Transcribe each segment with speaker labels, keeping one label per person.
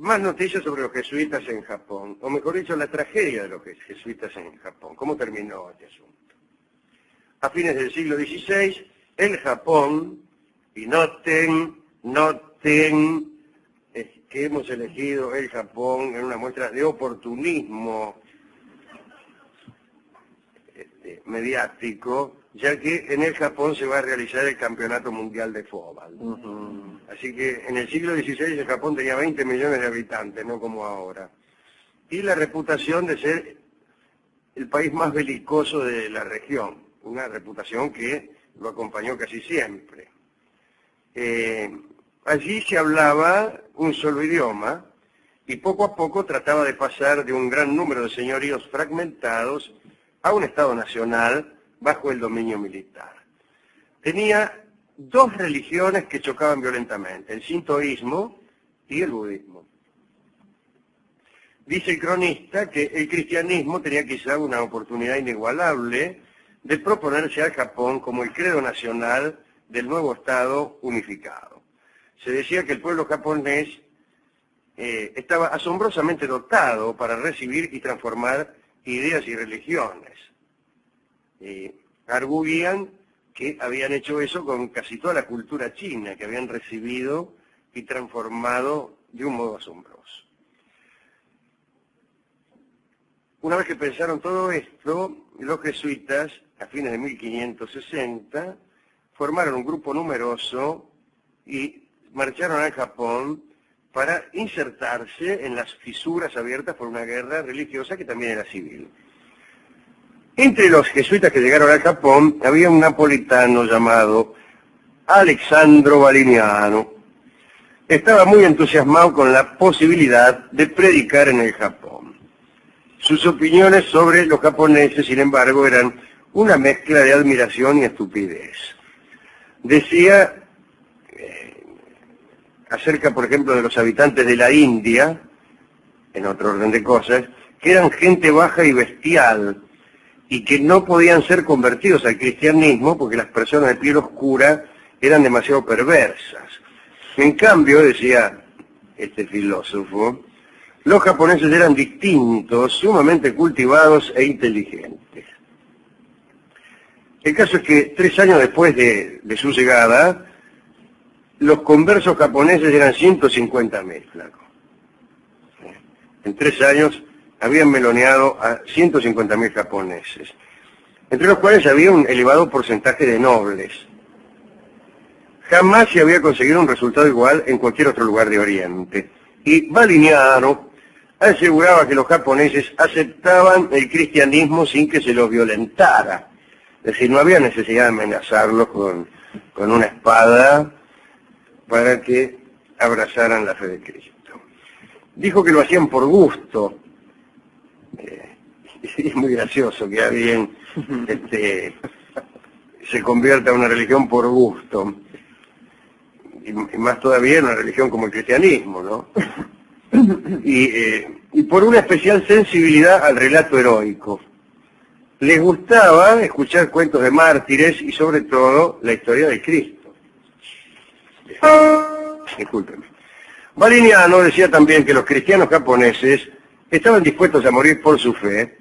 Speaker 1: más noticias sobre los jesuitas en Japón, o mejor dicho, la tragedia de los jesuitas en Japón. ¿Cómo terminó este asunto? A fines del siglo XVI, el Japón, y noten que hemos elegido el Japón en una muestra de oportunismo mediático, ya que en el Japón se va a realizar el Campeonato Mundial de Fútbol. Así que en el siglo XVI el Japón tenía 20 millones de habitantes, no como ahora. Y la reputación de ser el país más belicoso de la región, una reputación que lo acompañó casi siempre. Allí se hablaba un solo idioma y poco a poco trataba de pasar de un gran número de señoríos fragmentados a un Estado nacional bajo el dominio militar. Tenía dos religiones que chocaban violentamente, el sintoísmo y el budismo. Dice el cronista que el cristianismo tenía quizá una oportunidad inigualable de proponerse al Japón como el credo nacional del nuevo Estado unificado. Se decía que el pueblo japonés estaba asombrosamente dotado para recibir y transformar ideas y religiones. Arguían que habían hecho eso con casi toda la cultura china, que habían recibido y transformado de un modo asombroso. Una vez que pensaron todo esto, los jesuitas, a fines de 1560, formaron un grupo numeroso y marcharon al Japón para insertarse en las fisuras abiertas por una guerra religiosa que también era civil. Entre los jesuitas que llegaron al Japón había un napolitano llamado Alessandro Valiniano. Estaba muy entusiasmado con la posibilidad de predicar en el Japón. Sus opiniones sobre los japoneses, sin embargo, eran una mezcla de admiración y estupidez. Decía acerca, por ejemplo, de los habitantes de la India, en otro orden de cosas, que eran gente baja y bestial, y que no podían ser convertidos al cristianismo porque las personas de piel oscura eran demasiado perversas. En cambio, decía este filósofo, los japoneses eran distintos, sumamente cultivados e inteligentes. El caso es que 3 años después de su llegada, los conversos japoneses eran 150.000, flaco. En 3 años habían meloneado a 150.000 japoneses, entre los cuales había un elevado porcentaje de nobles. Jamás se había conseguido un resultado igual en cualquier otro lugar de Oriente. Y Valiniano aseguraba que los japoneses aceptaban el cristianismo sin que se los violentara. Es decir, no había necesidad de amenazarlos con una espada para que abrazaran la fe de Cristo. Dijo que lo hacían por gusto. Es muy gracioso que alguien se convierta en una religión por gusto, y más todavía en una religión como el cristianismo, ¿no? Y por una especial sensibilidad al relato heroico. Les gustaba escuchar cuentos de mártires y sobre todo la historia de Cristo. Discúlpenme. Valiniano decía también que los cristianos japoneses estaban dispuestos a morir por su fe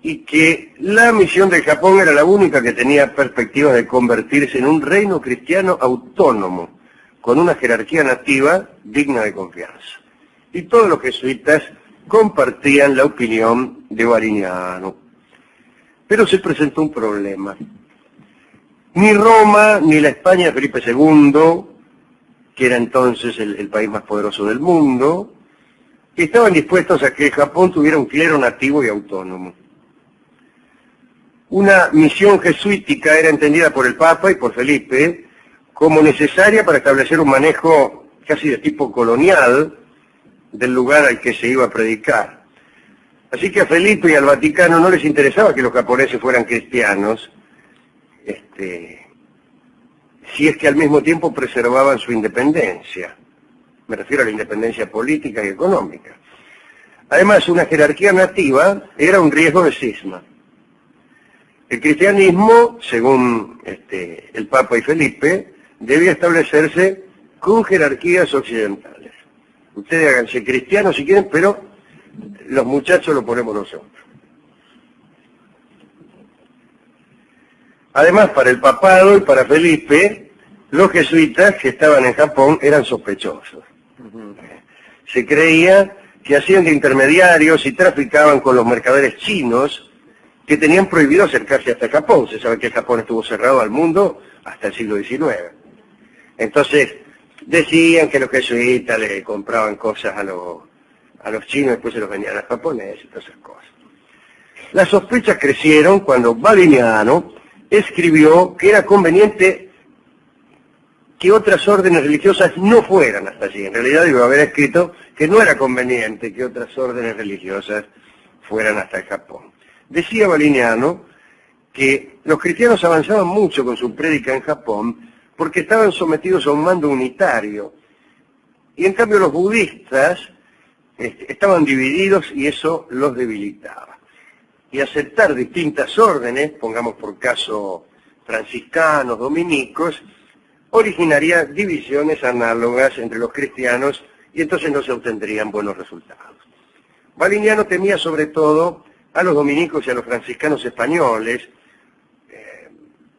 Speaker 1: y que la misión del Japón era la única que tenía perspectivas de convertirse en un reino cristiano autónomo, con una jerarquía nativa digna de confianza. Y todos los jesuitas compartían la opinión de Valiniano. Pero se presentó un problema. Ni Roma ni la España de Felipe II, que era entonces el país más poderoso del mundo, estaban dispuestos a que Japón tuviera un clero nativo y autónomo. Una misión jesuítica era entendida por el Papa y por Felipe como necesaria para establecer un manejo casi de tipo colonial del lugar al que se iba a predicar. Así que a Felipe y al Vaticano no les interesaba que los japoneses fueran cristianos, si es que al mismo tiempo preservaban su independencia. Me refiero a la independencia política y económica. Además, una jerarquía nativa era un riesgo de cisma. El cristianismo, según el Papa y Felipe, debía establecerse con jerarquías occidentales. Ustedes háganse cristianos si quieren, pero los muchachos lo ponemos nosotros. Además, para el papado y para Felipe, los jesuitas que estaban en Japón eran sospechosos. Se creía que hacían de intermediarios y traficaban con los mercaderes chinos que tenían prohibido acercarse hasta Japón. Se sabe que Japón estuvo cerrado al mundo hasta el siglo XIX. Entonces, decían que los jesuitas le compraban cosas a los chinos y después se los vendían a los japoneses y todas esas cosas. Las sospechas crecieron cuando Valiniano escribió que era conveniente que otras órdenes religiosas no fueran hasta allí. En realidad iba a haber escrito que no era conveniente que otras órdenes religiosas fueran hasta el Japón. Decía Valiniano que los cristianos avanzaban mucho con su prédica en Japón porque estaban sometidos a un mando unitario. Y en cambio los budistas estaban divididos y eso los debilitaba. Y aceptar distintas órdenes, pongamos por caso franciscanos, dominicos, originaría divisiones análogas entre los cristianos y entonces no se obtendrían buenos resultados. Valiniano temía sobre todo a los dominicos y a los franciscanos españoles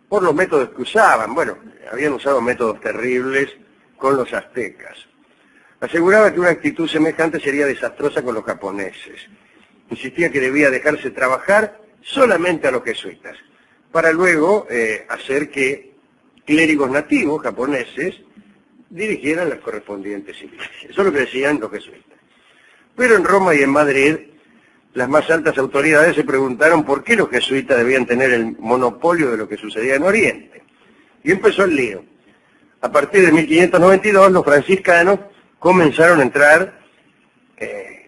Speaker 1: por los métodos que usaban. Bueno, habían usado métodos terribles con los aztecas. Aseguraba que una actitud semejante sería desastrosa con los japoneses. Insistía que debía dejarse trabajar solamente a los jesuitas, para luego hacer que clérigos nativos japoneses dirigieran las correspondientes iglesias. Eso es lo que decían los jesuitas. Pero en Roma y en Madrid, las más altas autoridades se preguntaron por qué los jesuitas debían tener el monopolio de lo que sucedía en Oriente. Y empezó el lío. A partir de 1592, los franciscanos comenzaron a entrar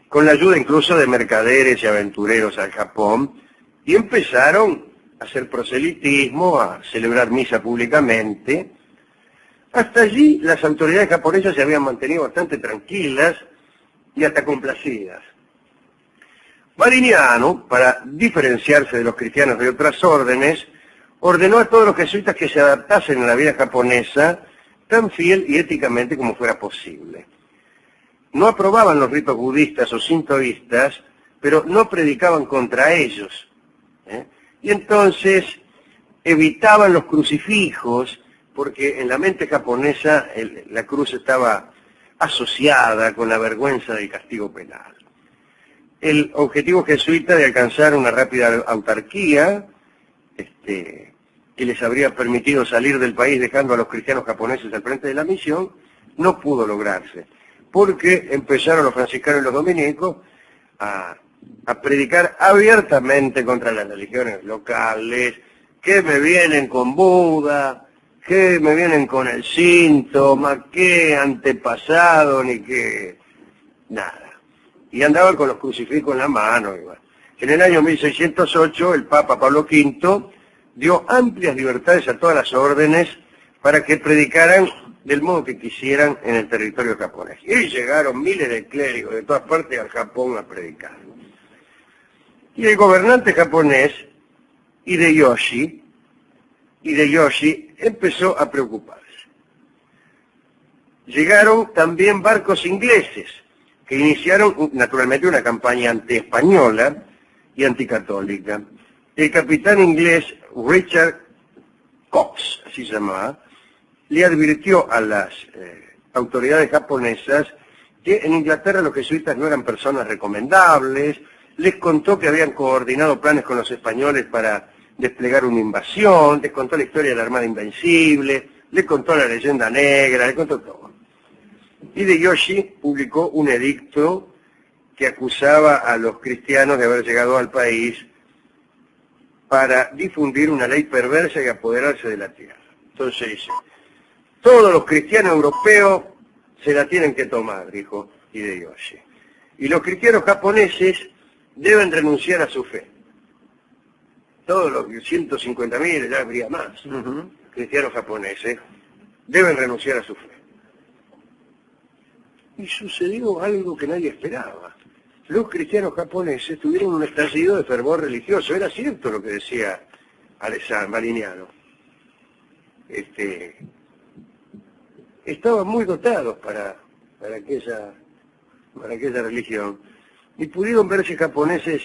Speaker 1: con la ayuda incluso de mercaderes y aventureros al Japón, y empezaron a hacer proselitismo, a celebrar misa públicamente. Hasta allí las autoridades japonesas se habían mantenido bastante tranquilas y hasta complacidas. Valiniano, para diferenciarse de los cristianos de otras órdenes, ordenó a todos los jesuitas que se adaptasen a la vida japonesa tan fiel y éticamente como fuera posible. No aprobaban los ritos budistas o sintoístas, pero no predicaban contra ellos. Y entonces evitaban los crucifijos, porque en la mente japonesa la cruz estaba asociada con la vergüenza del castigo penal. El objetivo jesuita de alcanzar una rápida autarquía, que les habría permitido salir del país dejando a los cristianos japoneses al frente de la misión, no pudo lograrse, porque empezaron los franciscanos y los dominicos a predicar abiertamente contra las religiones locales, que me vienen con Buda, que me vienen con el síntoma, que antepasado, ni que nada. Y andaban con los crucifijos en la mano. Igual. En el año 1608 el Papa Pablo V dio amplias libertades a todas las órdenes para que predicaran del modo que quisieran en el territorio japonés. Y llegaron miles de clérigos de todas partes al Japón a predicar. Y el gobernante japonés, Hideyoshi, empezó a preocuparse. Llegaron también barcos ingleses, que iniciaron naturalmente una campaña anti-española y anticatólica. El capitán inglés Richard Cox, así se llamaba, le advirtió a las autoridades japonesas que en Inglaterra los jesuitas no eran personas recomendables, les contó que habían coordinado planes con los españoles para desplegar una invasión, les contó la historia de la Armada Invencible, les contó la leyenda negra, les contó todo. Hideyoshi publicó un edicto que acusaba a los cristianos de haber llegado al país para difundir una ley perversa y apoderarse de la tierra. Entonces dice, todos los cristianos europeos se la tienen que tomar, dijo Hideyoshi. Y los cristianos japoneses deben renunciar a su fe. Todos los 150.000, ya habría más, cristianos japoneses deben renunciar a su fe. Y sucedió algo que nadie esperaba. Los cristianos japoneses tuvieron un estallido de fervor religioso. Era cierto lo que decía Valiniano. Estaban muy dotados para aquella para aquella religión, y pudieron verse japoneses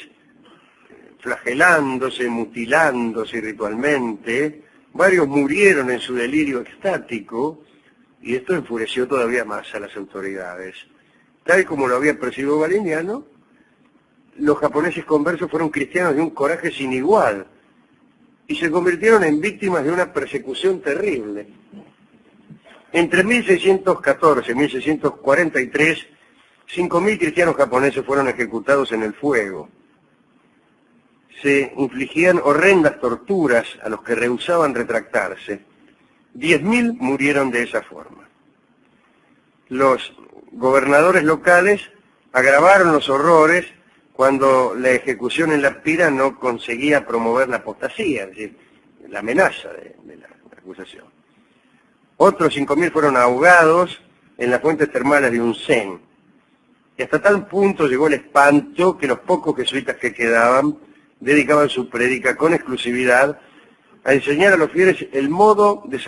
Speaker 1: flagelándose, mutilándose ritualmente. Varios murieron en su delirio extático, y esto enfureció todavía más a las autoridades. Tal como lo había percibido Valiniano, los japoneses conversos fueron cristianos de un coraje sin igual, y se convirtieron en víctimas de una persecución terrible. Entre 1614 y 1643, 5.000 cristianos japoneses fueron ejecutados en el fuego. Se infligían horrendas torturas a los que rehusaban retractarse. 10.000 murieron de esa forma. Los gobernadores locales agravaron los horrores cuando la ejecución en la pira no conseguía promover la apostasía, es decir, la amenaza de la acusación. Otros 5.000 fueron ahogados en las fuentes termales de Unzen. Y hasta tal punto llegó el espanto que los pocos jesuitas que quedaban dedicaban su prédica con exclusividad a enseñar a los fieles el modo de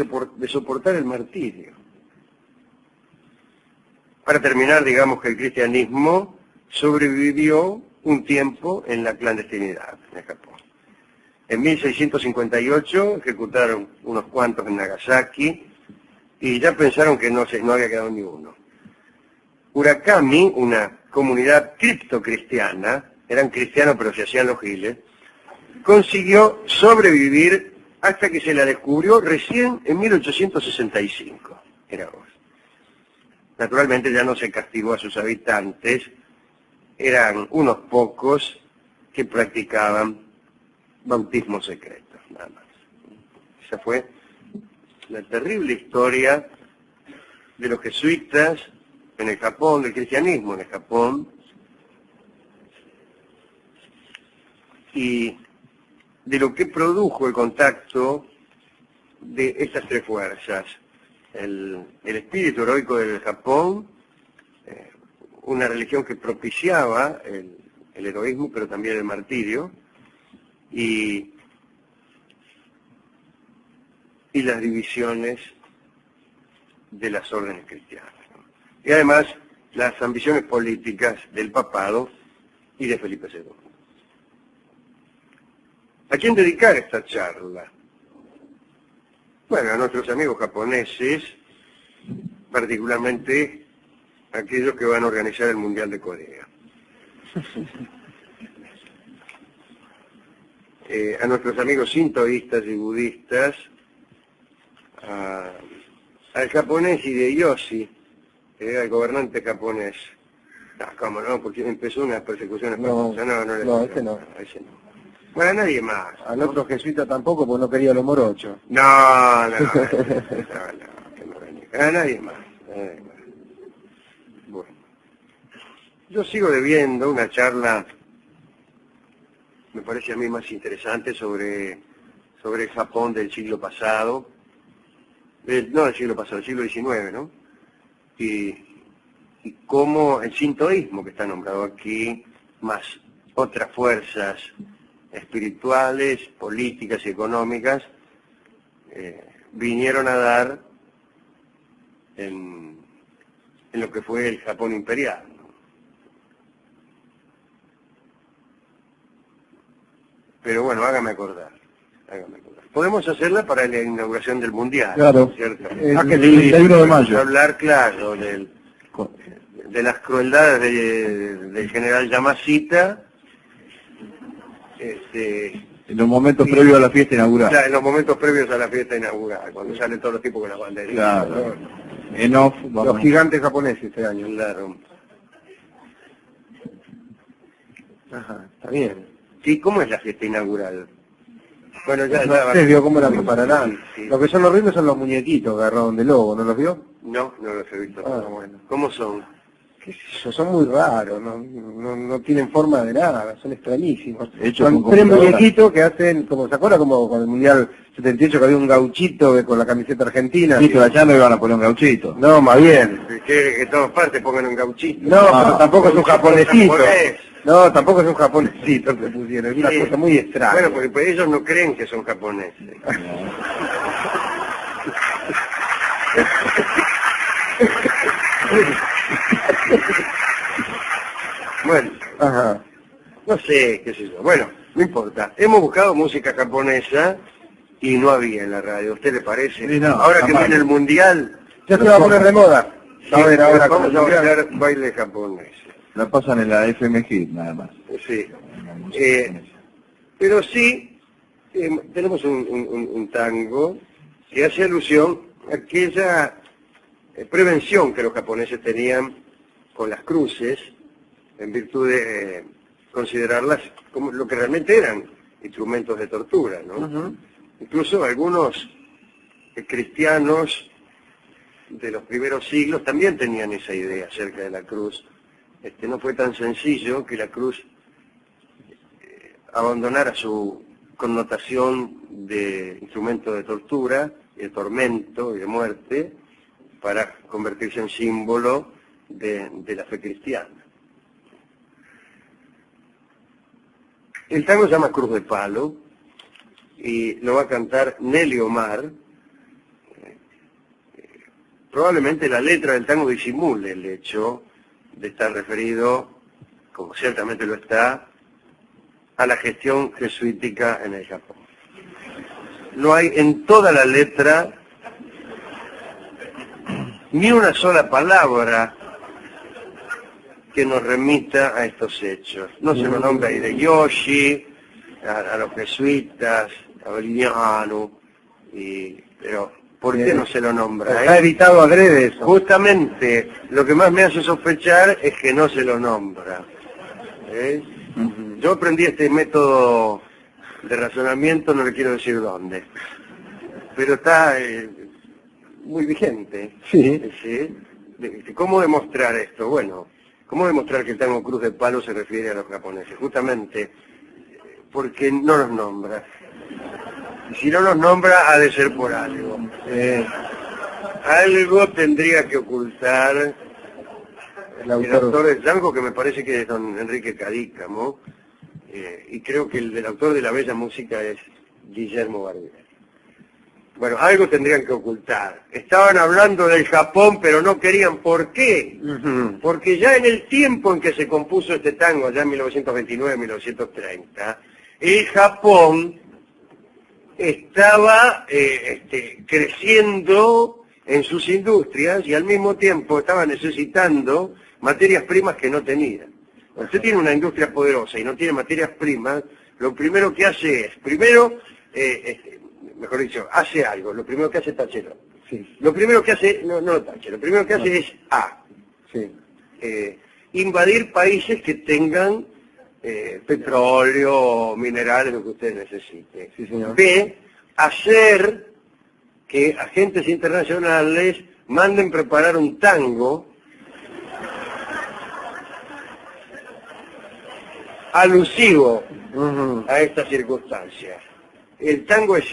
Speaker 1: soportar el martirio. Para terminar, digamos que el cristianismo sobrevivió un tiempo en la clandestinidad en Japón. En 1658 ejecutaron unos cuantos en Nagasaki y ya pensaron que no había quedado ni uno. Urakami, una comunidad criptocristiana, eran cristianos pero se hacían los giles, consiguió sobrevivir hasta que se la descubrió recién en 1865. Era vos. Naturalmente ya no se castigó a sus habitantes, eran unos pocos que practicaban bautismo secreto, nada más. Esa fue la terrible historia de los jesuitas en el Japón, del cristianismo en el Japón, y de lo que produjo el contacto de estas tres fuerzas. El espíritu heroico del Japón, una religión que propiciaba el heroísmo, pero también el martirio, y las divisiones de las órdenes cristianas. Y además, las ambiciones políticas del papado y de Felipe II. ¿A quién dedicar esta charla? Bueno, a nuestros amigos japoneses, particularmente aquellos que van a organizar el Mundial de Corea. A nuestros amigos sintoístas y budistas, al japonés Hideyoshi, que era el gobernante japonés. ¿Cómo no? Porque empezó una persecución espantosa. Ese no. Bueno, a nadie más.
Speaker 2: Al otro jesuita tampoco, porque no quería los morochos.
Speaker 1: No, que no venía. A nadie más. Bueno. Yo sigo debiendo una charla, me parece a mí más interesante, sobre el Japón del siglo pasado. No del siglo pasado, del siglo XIX, ¿no? Y cómo el sintoísmo que está nombrado aquí, más otras fuerzas espirituales, políticas y económicas, vinieron a dar en lo que fue el Japón imperial, ¿no? Pero bueno, hágame acordar. Podemos hacerla para la inauguración del Mundial,
Speaker 2: claro,
Speaker 1: ¿cierto?
Speaker 2: El 31 de mayo.
Speaker 1: Hablar, claro, de las crueldades del general Yamashita,
Speaker 2: en los momentos previos a la fiesta inaugural.
Speaker 1: Claro, en los momentos previos a la fiesta inaugural, cuando salen todos los tipos con las banderas.
Speaker 2: Claro.
Speaker 1: Los gigantes japoneses este año. Claro. Ajá, está bien. ¿Y cómo es la fiesta inaugural? Bueno, ya
Speaker 2: ¿Usted vio cómo la prepararán?
Speaker 1: Sí.
Speaker 2: Lo que son horribles son los muñequitos agarrados de lobo, ¿no los vio?
Speaker 1: No los he visto.
Speaker 2: Bueno.
Speaker 1: ¿Cómo son?
Speaker 2: ¿Qué sé yo? Son muy raros, no tienen forma de nada, son extrañísimos.
Speaker 3: Hechos
Speaker 2: Son
Speaker 3: con
Speaker 2: tres
Speaker 3: computadora.
Speaker 2: muñequitos que hacen, como se acuerda como con el Mundial 78 que había un gauchito con la camiseta argentina.
Speaker 3: Listo, allá no iban a poner un gauchito.
Speaker 2: No, más bien.
Speaker 1: Quiere que en todas partes pongan un gauchito.
Speaker 2: No, pero tampoco es un japonesito.
Speaker 1: japonés.
Speaker 2: No, tampoco es un japonesito que pusieron, es una cosa muy extraña.
Speaker 1: Bueno, porque pues, ellos no creen que son japoneses. Bueno,
Speaker 2: Ajá.
Speaker 1: no sé, qué sé yo. Bueno, no importa. Hemos buscado música japonesa y no había en la radio. ¿A usted le parece?
Speaker 3: Sí, no,
Speaker 1: Ahora que
Speaker 3: jamás.
Speaker 1: viene el mundial,
Speaker 2: Ya se va a poner de moda.
Speaker 1: sí,
Speaker 2: A ver, ahora
Speaker 1: vamos
Speaker 2: con
Speaker 1: a
Speaker 2: el mundial.
Speaker 1: bailar baile japonés.
Speaker 3: La pasan en la FM Hit nada más.
Speaker 1: Sí.
Speaker 3: En la música japonesa.
Speaker 1: Pero sí, tenemos un tango que hace alusión a aquella prevención que los japoneses tenían con las cruces, en virtud de considerarlas como lo que realmente eran, instrumentos de tortura, ¿no?
Speaker 2: Ujú.
Speaker 1: Incluso algunos cristianos de los primeros siglos también tenían esa idea acerca de la cruz. No fue tan sencillo que la cruz abandonara su connotación de instrumento de tortura, de tormento y de muerte, para convertirse en símbolo de la fe cristiana. El tango se llama Cruz de Palo y lo va a cantar Nelly Omar. Probablemente la letra del tango disimule el hecho de estar referido, como ciertamente lo está, a la gestión jesuítica en el Japón. No hay en toda la letra ni una sola palabra que nos remita a estos hechos. No se nos nombra a Hideyoshi, a los jesuitas, a Boliviano, pero ¿por qué no se lo nombra?
Speaker 2: Está evitado adrede eso.
Speaker 1: Justamente, lo que más me hace sospechar es que no se lo nombra. Yo aprendí este método de razonamiento, no le quiero decir dónde, pero está muy vigente.
Speaker 2: Sí.
Speaker 1: ¿Sí? ¿Cómo demostrar esto? Bueno, ¿cómo demostrar que el tango Cruz de Palo se refiere a los japoneses? Justamente porque no los nombra. Y si no los nombra, ha de ser por algo. Algo tendría que ocultar el autor del tango, que me parece que es don Enrique Cadícamo, y creo que el autor de la bella música es Guillermo Barbieri. Bueno, algo tendrían que ocultar. Estaban hablando del Japón, pero no querían. ¿Por qué? Porque ya en el tiempo en que se compuso este tango, allá en 1929-1930, el Japón estaba creciendo en sus industrias y al mismo tiempo estaba necesitando materias primas que no tenía. Cuando usted tiene una industria poderosa y no tiene materias primas, lo primero que hace es, mejor dicho, hace algo, lo primero que hace es tachero.
Speaker 2: Sí.
Speaker 1: Lo primero que hace, no tache, lo primero que hace es
Speaker 2: Sí.
Speaker 1: invadir países que tengan petróleo, minerales, lo que usted necesite.
Speaker 2: Sí, señor.
Speaker 1: B, hacer que agentes internacionales manden preparar un tango alusivo a estas circunstancias. El tango es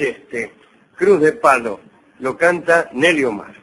Speaker 1: Cruz de Palo, lo canta Nelly Omar.